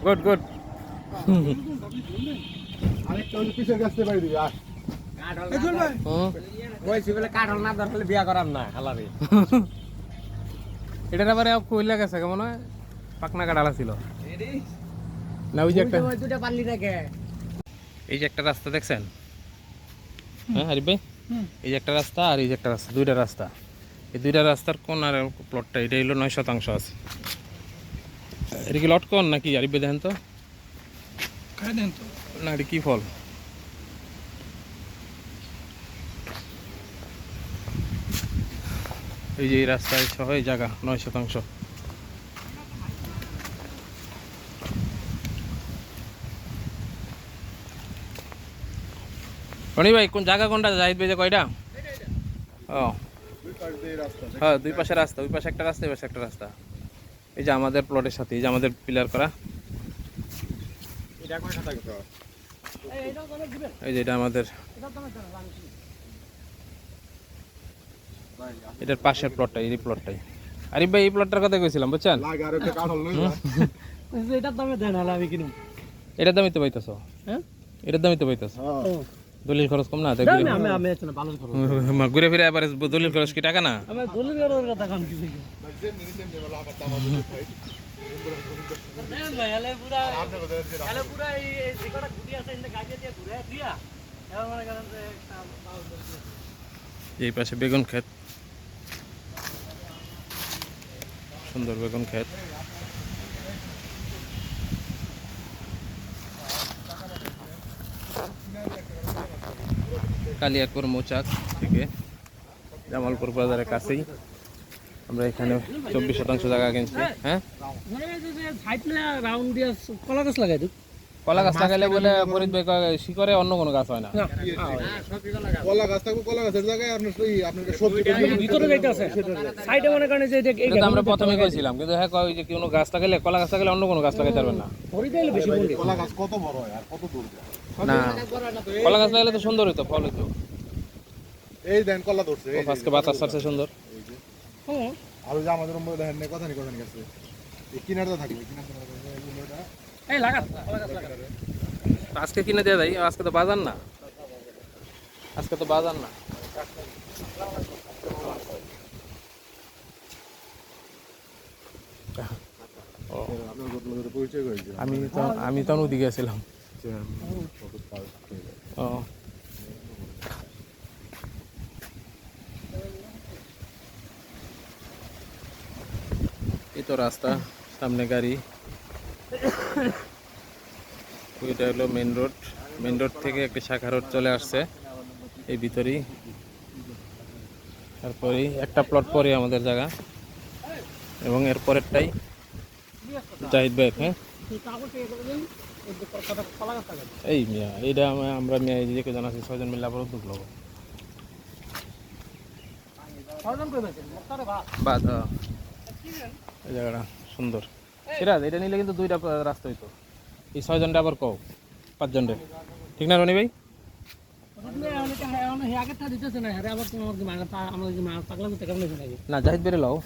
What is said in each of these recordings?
Good good পিছের গাছতে পারি দিবি আর কাঠল না ধরলে বিয়া করার না হালারে এটার আবার কইলা গেছে কেমন হয় পাকনা কাটালা ছিল না ওই যে একটা দুটা পাল্লি থাকে এই যে একটা রাস্তা দেখছেন হ্যাঁ আরিফ ভাই এই যে একটা রাস্তা আর এই যে একটা রাস্তা দুইটা রাস্তা এই দুইটা রাস্তার কোন আর প্লটটা এটা হলো 9% আছে এটা কি লটকন নাকি আরিফ ভাই দেখেন তো না এটা কি ফল এই যে এই রাস্তায় সহ এই জায়গা 9%। রনি ভাই কোন জায়গা কোনটা জাহিদ ভাই যে কয়টা ও হ্যাঁ দুই পাশে রাস্তা ওই পাশে একটা রাস্তা এই পাশে একটা রাস্তা এই যে আমাদের প্লটের সাথে এই যে আমাদের পিলার করা এই যে এটা আমাদের এটার পাশের প্লটটাই এই প্লটটাই আরিফ ভাই এই প্লটটার কথা কইছিলাম বুঝছেন এটার দামে দেন হলে আমি কিনুম এটার দামই তো পাইতেছো হ্যাঁ এটার দামই তো পাইতেছো দলিল খরচ কম না আমি আছি না ভালো করব ঘুরে ফিরে আবার দলিল খরচ কি টাকা না আমি দলিল করার কথা কাম কি এই পাশে বেগুন ক্ষেত সুন্দর বেগুন ক্ষেত কালিয়াকপুর মৌচাক থেকে জামালপুর বাজারের কাছেই আমরা এখানে 24% জায়গা কিনছি হ্যাঁ কলা গাছ লাগাই দিই কলা গাছ লাগাইলে বলে ফরিদ ভাই শিকরে অন্য কোনো গাছ হয় না কলা গাছ থাকবে কলা গাছের জায়গায় আপনার আপনার সবজি ভিতরে যাইতে আছে সাইডে মনে করেন যে এটা তো আমরা প্রথমে কইছিলাম কিন্তু হ্যাঁ কই যে কোনো গাছ লাগাইলে কলা গাছ লাগাইলে অন্য কোনো গাছ লাগাইতে পারবেন না ফরিদ হইলে বেশি বলি কলা গাছ কত বড় হয় আর কত দূর না কলা গাছ লাগাইলে তো সুন্দর হইতো ফল হইতো এই দেন কলা ধরছে এই আজকে বাতাস ছাড়ছে সুন্দর হ্যাঁ আর ওই যে আমাদের মধ্যে দেখেন না কথা নি গেছে এই কিনারটা থাকবে কিনারটা এই লাগা কলা গাছ লাগা আজকে কিনে দেয়া যায় আজকে তো বাজার না আজকে তো বাজার না আমি তো ওদিকে গেছিলাম ও এই তো রাস্তা সামনে গাড়ি এটা হলো মেন রোড থেকে একটা শাখা রোড চলে আসছে এই ভিতরেই তারপরেই একটা প্লট পরে আমাদের জায়গা এবং এর পরেরটাই জাহিদ ভাই হ্যাঁ এই মিয়া এইটা আমরা মিয়া এই যে জানাচ্ছি 6 জন মিলে আবার উদ্যোগ লব বাদ এই জায়গাটা সুন্দর সিরাজ এটা নিলে কিন্তু দুইটা রাস্তা হইতো এই 6 জনটা আবার কও 5 জনরে ঠিক না রনি ভাই না জাহিদ বেরে লও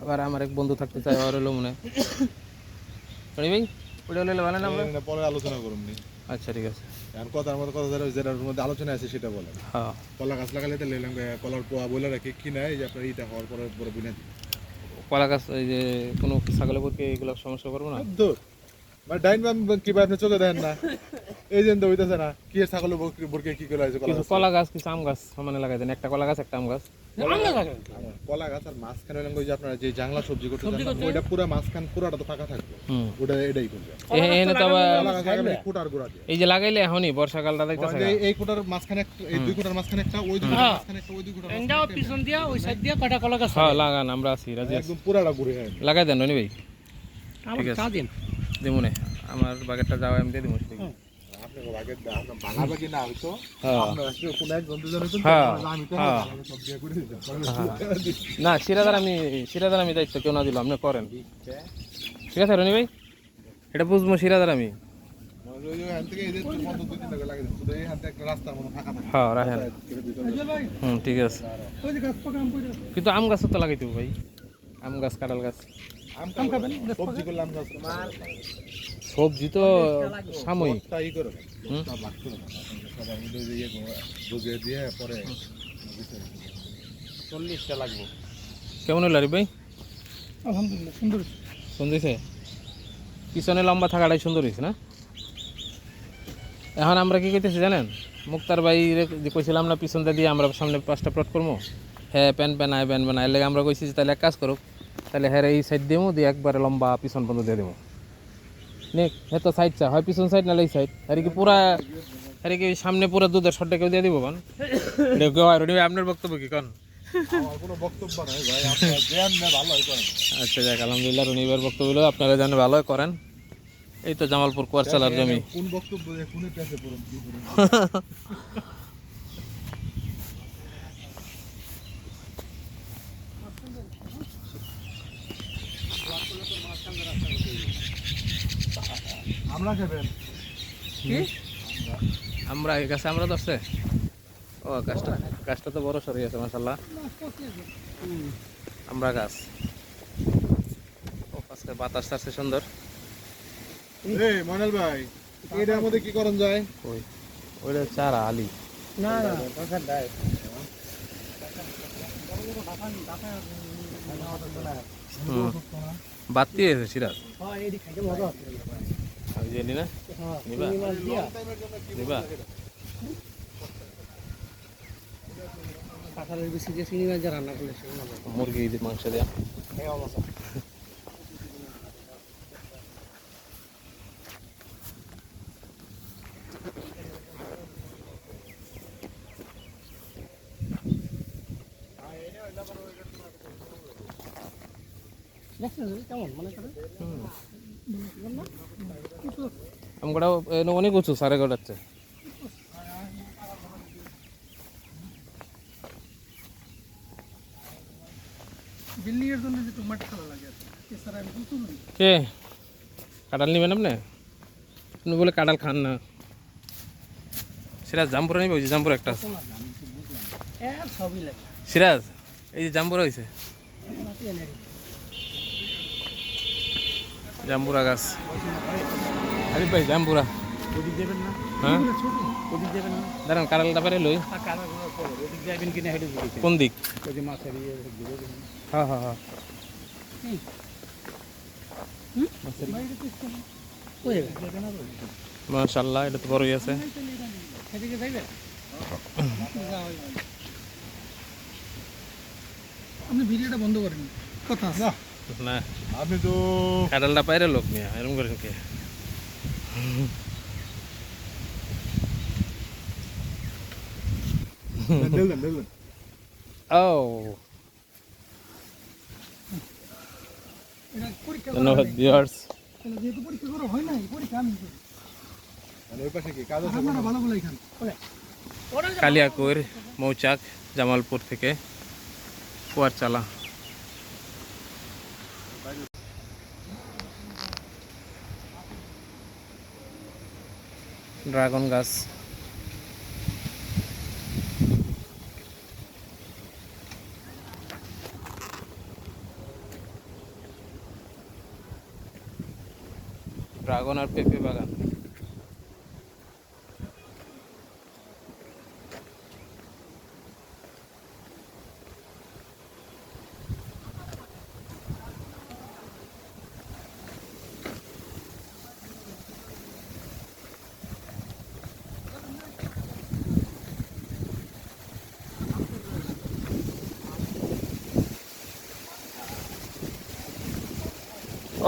আবার আমার এক বন্ধু থাকতে চাই আর হলো মনে রনি ভাই ওটা হলে ভালো না আমরা পরে আলোচনা করুন নি আচ্ছা ঠিক আছে আর কথার মধ্যে কথা যেটার মধ্যে আলোচনা আছে সেটা বলেন হ্যাঁ কলা গাছ লাগালে তো লেলাম কলার পোয়া বলে রাখি কি না এই যে আপনার এইটা হওয়ার পরে পরে বুনে কলা গাছ এই যে কোনো ছাগলের পক্ষে এগুলো সমস্যা করবো না দূর মানে ডাইন বাম কি ভাই আপনি চোখে দেখেন না এই যে তো হইতাছে না কি ছাগলের বরকে কি করে আছে কলা গাছ কিছু আম গাছ সমানে লাগাই দেন একটা কলা গাছ একটা আম গাছ কলা গাছ আর মাঝখানে হলো ওই যে আপনারা যে জাংলা সবজি করতে চান ওইটা পুরো মাঝখান পুরোটা তো ফাঁকা থাকবে ওটা এটাই করবে এখানে তো কলা গাছ লাগাবে ফুটার গোড়া দিয়ে এই যে লাগাইলে এখনই বর্ষাকালটা দেখতেছে এই ফুটার মাঝখানে এই দুই ফুটার মাঝখানে একটা ওই দুই ফুটার মাঝখানে একটা ওই দুই ফুটার এন্ডাও পিছন দিয়া ওই সাইড দিয়া কটা কলা গাছ হ্যাঁ লাগান আমরা আছি রাজি আছি একদম পুরাটা ঘুরে লাগাই দেন রনি ভাই ঠিক আছে চা দিন দেমুনে আমার বাগেরটা যাওয়া আমি দিয়ে দিব আপনি বাগের দা আপনার বাগাবাগি না হইতো হ্যাঁ আপনার আসলে কোন এক বন্ধুজন হইতো হ্যাঁ, আমি তো হ্যাঁ। সব দিয়ে করে দিতাম না সিরাদার আমি দায়িত্ব কেউ না দিল আপনি করেন ঠিক আছে রনি ভাই এটা বুঝবো সিরাদার আমি ওই এখান থেকে এই যে 15-2 দিন লাগে শুধু এইখান থেকে একটা রাস্তার মতো ফাঁকা থাকে হ্যাঁ রাখেন ভাই ঠিক আছে ওই যে গাছ পাকা আম পড়ে আছে। কিন্তু আম গাছও তো লাগাইতে হবে ভাই আম গাছ কাঁঠাল গাছ আম আম খাবেন? সবজি করলাম না সবজি তো সাময়িক তাই করো হুম। সব ভাগ করো সবাই মিলে ইয়ে বুঝিয়ে দিয়ে পরে 40টা লাগবে কেমন হলো আরিফ ভাই আলহামদুলিল্লাহ সুন্দর সুন্দর হয়েছে পিছনে লম্বা থাকাটাই সুন্দর হয়েছে না এখন আমরা কি করতেছি জানেন মুক্তার ভাই যে কইছিলাম না পিছনটা দিয়ে আমরা সামনে 5টা প্লট করবো হ্যাঁ প্যান বানায় লেগে আমরা কইছি যে তাহলে এক কাজ করুক তাহলে হ্যাঁ এই সাইড দিবো দিয়ে একবারে লম্বা পিছন পর্যন্ত দিয়ে দেবো নে হ্যাঁ তো সাইড চা হয় পিছন সাইড নাহলে এই সাইড আর কি পুরা আর কি সামনে পুরো দুধের শটটা কেউ দিয়ে দিব কন আপনার বক্তব্য কি কন আমার কোনো বক্তব্য নাই ভাই আপনারা জ্ঞান না ভালো হয় করেন আচ্ছা যাক আলহামদুলিল্লাহ রনিবার বক্তব্য হলো আপনারা জানেন ভালো করেন এই তো জামালপুর কোয়ারচালার জমি কোন বক্তব্য দিয়ে কোনে পেছে পড়ুন কি করুন আমরা খাবেন কি আমরা এই গাছে আমরা ধরছে ও গাছটা তো বড় সরে গেছে মাশাআল্লাহ আমরা গাছ ও আজকে বাতাস আসছে সুন্দর এই মনাল ভাই এটার মধ্যে কি করন যায় ওই ওইটা চারা আলি না না কাকা দাই বাতি এসে সিরাজ হ্যাঁ এই খাইতে মজা আছে আমি জানি না হ্যাঁ নিবা চিংড়ি মাছ দিয়া নিবা কাঁঠালের বেশি যে চিংড়ি মাছ দিয়ে রান্না করলে সেগুলো মজা মুরগি মাংস দেয়া এই অবস্থা দেখছেন কেমন মনে করে আমরা অনেক উঁচু সাড়ে গোটাচ্ছে বিল্ডিং এর জন্য যে টমেটো খাওয়া লাগে এছাড়া আমি কিছু নেই কে কাঁঠাল নেবেন আপনি আপনি বলে কাঁঠাল খান না সিরাজ জাম্পুরা নিবে ওই যে জাম্পুরা একটা আছে সবই লাগে সিরাজ এই যে জাম্পুরা হয়েছে জাম্বুরা গাছ আরে ভাই জাম্বুরা ওদিক দেবেন না হ্যাঁ ওদিক দেবেন না দাঁড়ান কাঁঠালটা পারে লই ওদিক যাবেন কিনা হেঁটে দিয়েছে কোন দিক ওই যে মাছের ইয়ে ঘুরে দেবেন হ্যাঁ হ্যাঁ হ্যাঁ মাশাআল্লাহ এটা তো বড়ই আছে সেদিকে যাইবে আপনি ভিডিওটা বন্ধ করেন কথা না না আপনি তো কাঁঠালটা পাইরে লোক মিয়া এরকম করেন কে দেখবেন ও এটা পরীক্ষা ধন্যবাদ ভিউয়ার্স যেহেতু পরীক্ষা করা হয় নাই পরীক্ষা আমি করি মানে ওই পাশে কি কাজ আছে আপনারা ভালো বলে এখানে কালিয়াকৈর মৌচাক জামালপুর থেকে কুয়ারচালা ড্রাগন গাছ ড্রাগন আর পেঁপে বাগান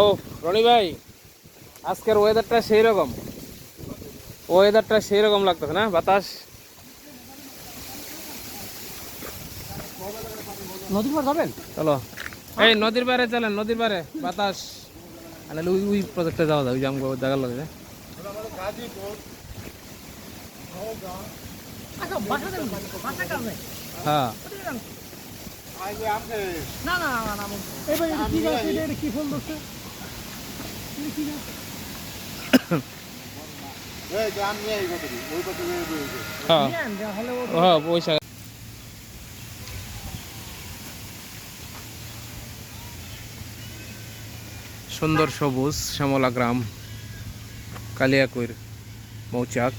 ও রনি ভাই আজকের ওয়েদারটা সেই রকম লাগতেছে না বাতাস নদীর পার যাবেন চলো এই নদীর পারে চলেন নদীর পারে বাতাস আর নাহলে ওই প্রজেক্টে যাওয়া যায়, ওই যে আমগো জায়গার লাগে। আচ্ছা বাসা দেন, বাসা কার নাই? হ্যাঁ না না না না এই ভাই এটা কি গাছ, এটা কি ফুল ধরছে? এটা কি গাছ? হ্যাঁ নেন, যা হলে ও হ্যাঁ ওই জায়গা। সুন্দর সবুজ শ্যামলা গ্রাম, কালিয়াকৈর মৌচাক,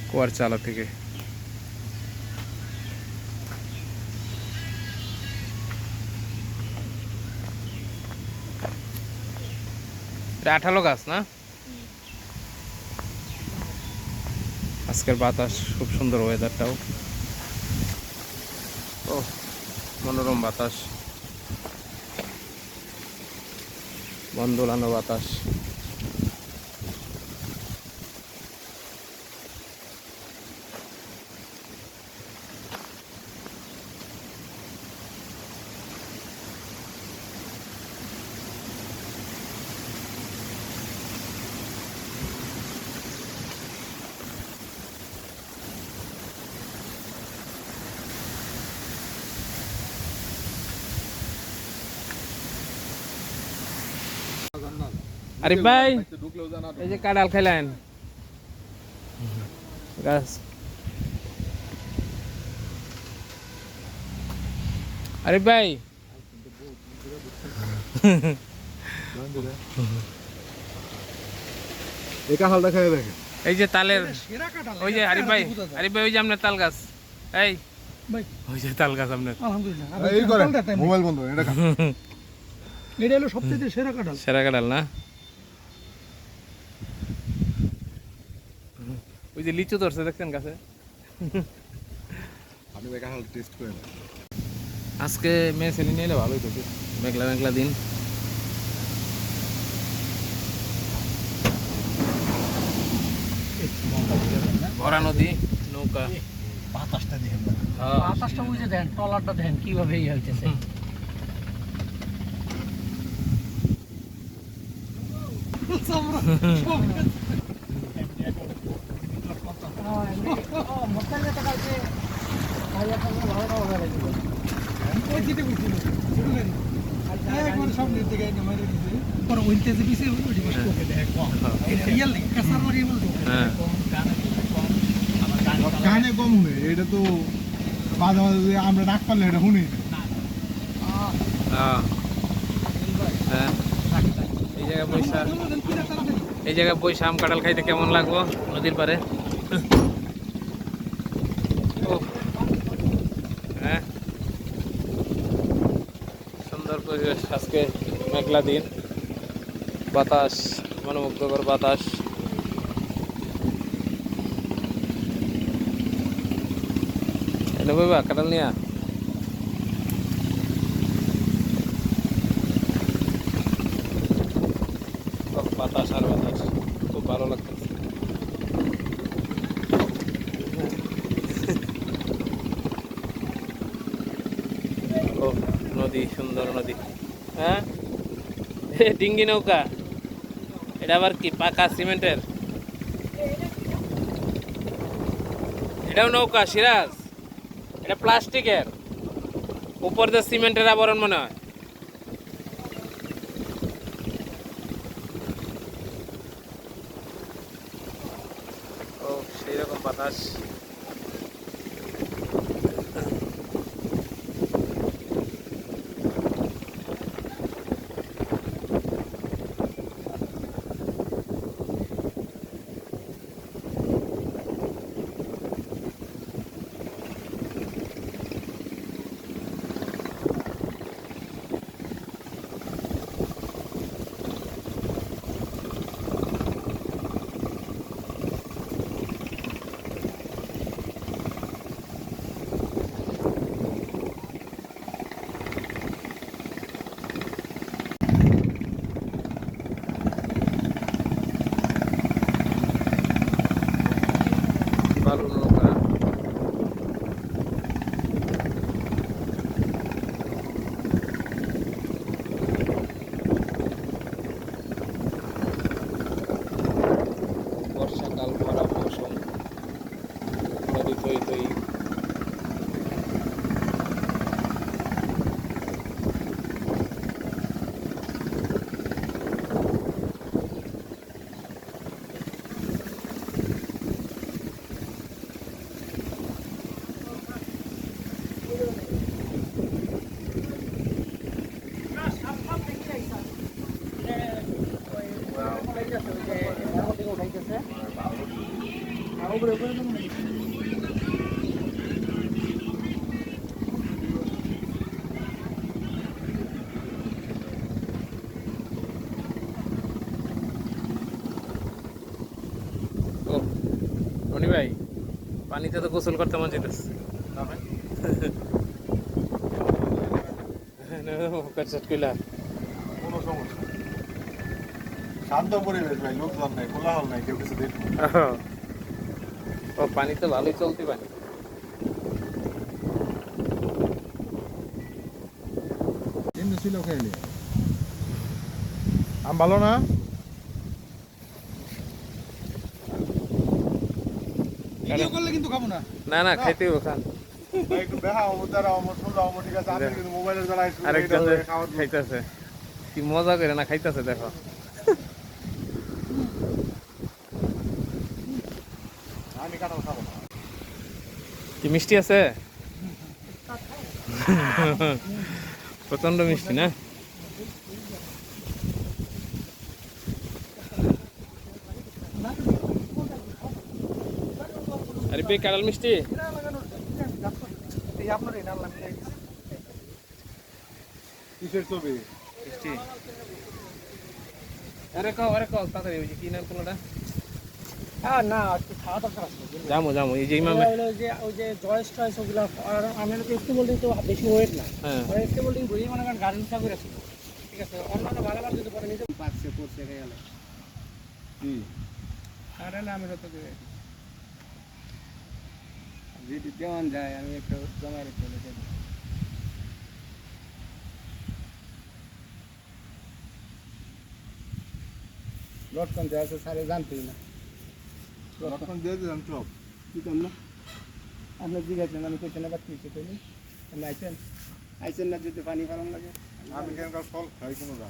কুয়ারচালা থেকে। এটা 18 গাছ না? আজকের বাতাস খুব সুন্দর, ওয়েদারটাও ও মনোরম বাতাস, মন দোলানো বাতাস। আরে ভাই এই যে কাঁঠাল খাইলেন গাছ। আরে ভাই এই কাঁঠালটা খেয়ে দেখেন। এই যে তালের, সেরা কাটা ওই যে আরিফ ভাই, আরিফ ভাই ওই যে আপনার তাল গাছ, এই ভাই ওই যে তাল গাছ আপনার। আলহামদুলিল্লাহ এই করেন মোবাইল বন্ধ, এটা খান। এটা হলো সবচেয়ে সেরা কাঁঠাল। সেরা কাঁঠাল না? ওই যে লিচু ধরছে দেখছেন গাছে। আপনি এই কাঁঠাল টেস্ট করে নেন। আজকে মেয়ে ছেলে নিয়ে এলে ভালোই তো, মেঘলা মেঘলা দিন। ভরা নদী, নৌকা, বাতাসটা দেখেন। হ্যাঁ বাতাসটা বুঝে দেন, ট্রলারটা দেখেন কিভাবে ইয়ে হইতেছে। হ্যাঁ কানে কম হুনে, এটা তো মাঝে মাঝে আমরা ডাক পারলে এটা শুনি। হ্যাঁ হ্যাঁ। এই জায়গায় বৈশা আম কাঁঠাল খাইতে কেমন লাগবো নদীর পারে। ও হ্যাঁ সুন্দর পরিবেশ, আজকে মেঘলা দিন, বাতাস মনোমুগ্ধকর বাতাস। এনে বইবা কাঁঠাল নিয়া। বাতাস আর বাতাস, খুব ভালো লাগতেছে। ও নদী, সুন্দর নদী। হ্যাঁ ডিঙ্গি নৌকা, এটা আবার কি পাকা সিমেন্টের? এটাও নৌকা সিরাজ, এটা প্লাস্টিকের, উপর দিয়ে সিমেন্টের আবরণ মনে হয়। ও সেই রকম বাতাস। ও রনি ভাই পানিতে তো গোসল করতে মন চাইতেছে কইলা কোনো সমস্যা শান্ত পরিবেশ ভাই, লোকজন নাই, কোলাহল নাই, কেউ কিছু দেখবে না। ও পানি তো ভালোই চলতি পানি এমনি ছিল খাইলে আম ভালো না? ভিডিও করলে কিন্তু খাবো না। না না খাইতে হবে খান ভাই, একটু দেখা হবো, তারা আমার শুনলাম, আমার ঠিক আছে, আপনি কিন্তু মোবাইলের দ্বারা আরেকজন খাইতেছে কি মজা করে না খাইতেছে দেখো আমি কাঁঠাল খাবো না। কি মিষ্টি আছে প্রচন্ড মিষ্টি না আরে বে কাঁঠাল মিষ্টি এই আপনার এটা আনলাম কিসের ছবি? মিষ্টি আরে কও তাড়াতাড়ি ওই যে কি নাম কোনটা না একটু খাওয়া দরকার আছে যামো এই যে ইমামে ওই যে জয়েস টয়েস ওগুলো আর আমি তো একটু বলতে তো বেশি ওয়েট না হ্যাঁ একটু বলতে ঘুরিয়ে মনে করেন গাড়ি উঠা করে ছিল ঠিক আছে অন্যান্য ভালো ভালো যদি পরে নিতে পারছে পড়ছে গেলে কি আর না আমি তো যদি যেমন যায় আমি একটু জমা রেখে চলে যাই লটকন দেওয়া আছে স্যারে জানতেই না লক্ষণ দিয়ে দিলাম সব। কি করল না আপনার জিজ্ঞাসলেন আমি কোথায় আবার কি করি আপনি আইছেন না যদি পানি পালন লাগে আমি কেন ফল খাই কোনো না।